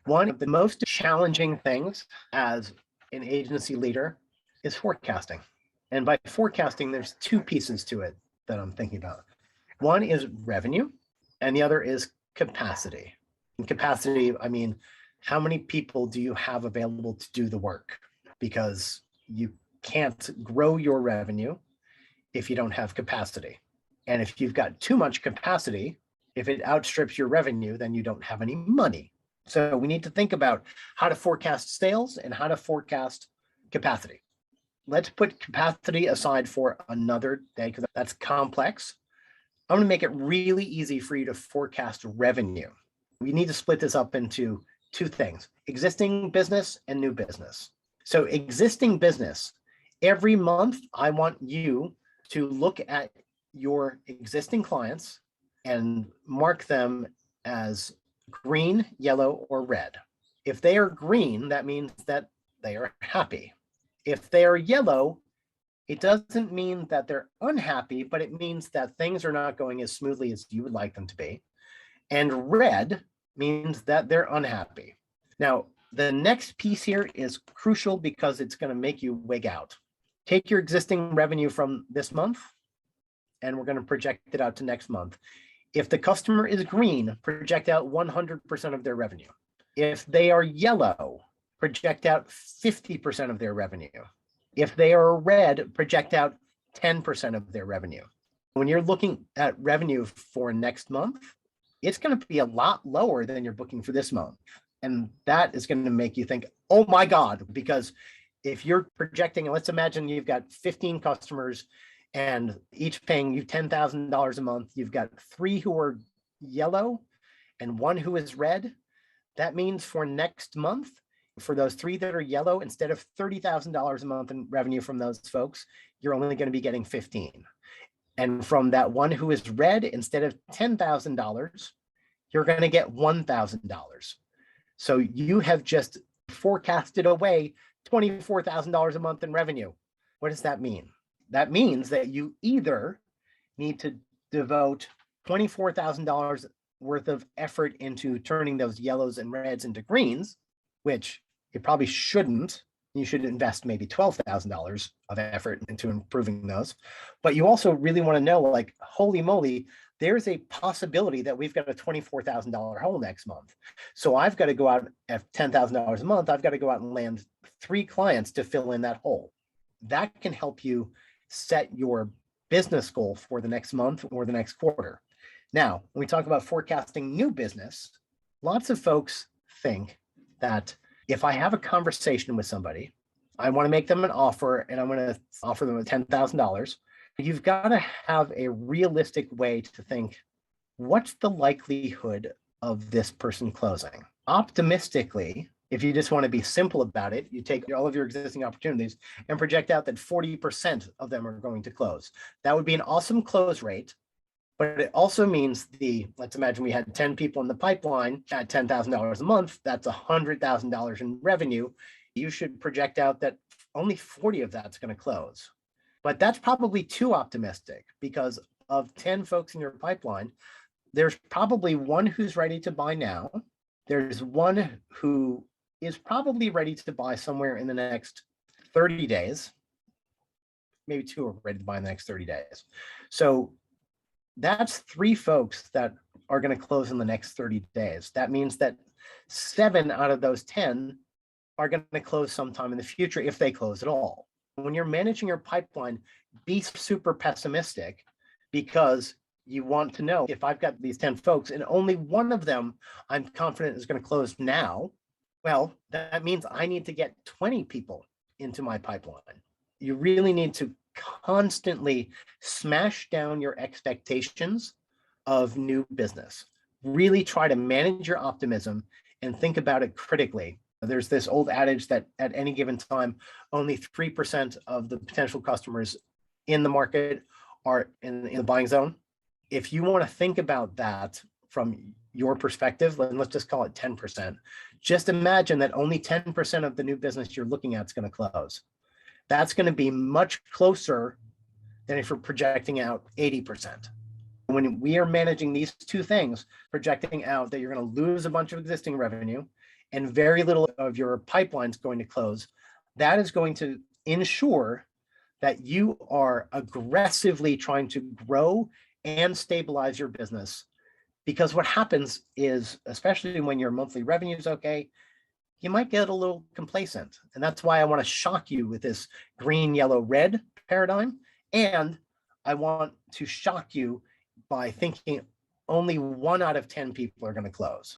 One of the most challenging things as an agency leader is forecasting. And by forecasting, there's two pieces to it that I'm thinking about. One is revenue, and the other is capacity. In capacity, I mean, how many people do you have available to do the work? Because you can't grow your revenue if you don't have capacity. And if you've got too much capacity, if it outstrips your revenue, then you don't have any money. So we need to think about how to forecast sales and how to forecast capacity. Let's put capacity aside for another day because that's complex. I'm going to make it really easy for you to forecast revenue. We need to split this up into two things: existing business and new business. So existing business, every month, I want you to look at your existing clients and mark them as green, yellow, or red. If they are green, that means that they are happy. If they are yellow, it doesn't mean that they're unhappy, but it means that things are not going as smoothly as you would like them to be. And red means that they're unhappy. Now, the next piece here is crucial because it's going to make you wig out. Take your existing revenue from this month, and we're going to project it out to next month. If the customer is green, project out 100% of their revenue. If they are yellow, project out 50% of their revenue. If they are red, project out 10% of their revenue. When you're looking at revenue for next month, it's going to be a lot lower than you're booking for this month. And that is going to make you think, oh my God, because if you're projecting, let's imagine you've got 15 customers and each paying you $10,000 a month. You've got 3 who are yellow and 1 who is red. That means for next month, for those 3 that are yellow, instead of $30,000 a month in revenue from those folks, you're only going to be getting 15. And from that 1 who is red, instead of $10,000, you're going to get $1,000. So you have just forecasted away $24,000 a month in revenue. What does that mean? That means that you either need to devote $24,000 worth of effort into turning those yellows and reds into greens, which you probably shouldn't. You should invest maybe $12,000 of effort into improving those. But you also really want to know, like, holy moly, there's a possibility that we've got a $24,000 hole next month. So I've got to go out at $10,000 a month. I've got to go out and land 3 clients to fill in that hole. That can help you set your business goal for the next month or the next quarter. Now, when we talk about forecasting new business, lots of folks think that if I have a conversation with somebody, I want to make them an offer and I'm going to offer them $10,000. You've got to have a realistic way to think, what's the likelihood of this person closing? Optimistically, if you just want to be simple about it, you take all of your existing opportunities and project out that 40% of them are going to close. That would be an awesome close rate, but it also means let's imagine we had 10 people in the pipeline at $10,000 a month. That's $100,000 in revenue. You should project out that only 40 of that's going to close. But that's probably too optimistic because of 10 folks in your pipeline, there's probably 1 who's ready to buy now. There's 1 who is probably ready to buy somewhere in the next 30 days. Maybe 2 are ready to buy in the next 30 days. So that's 3 folks that are going to close in the next 30 days. That means that 7 out of those 10 are going to close sometime in the future if they close at all. When you're managing your pipeline, be super pessimistic because you want to know, if I've got these 10 folks and only 1 of them I'm confident is going to close now, well, that means I need to get 20 people into my pipeline. You really need to constantly smash down your expectations of new business. Really try to manage your optimism and think about it critically. There's this old adage that at any given time, only 3% of the potential customers in the market are in the buying zone. If you want to think about that from your perspective, let's just call it 10%. Just imagine that only 10% of the new business you're looking at is going to close. That's going to be much closer than if you're projecting out 80%. When we are managing these 2 things, projecting out that you're going to lose a bunch of existing revenue and very little of your pipeline is going to close, that is going to ensure that you are aggressively trying to grow and stabilize your business. Because what happens is, especially when your monthly revenue is okay, you might get a little complacent. And that's why I want to shock you with this green, yellow, red paradigm. And I want to shock you by thinking only 1 out of 10 people are going to close.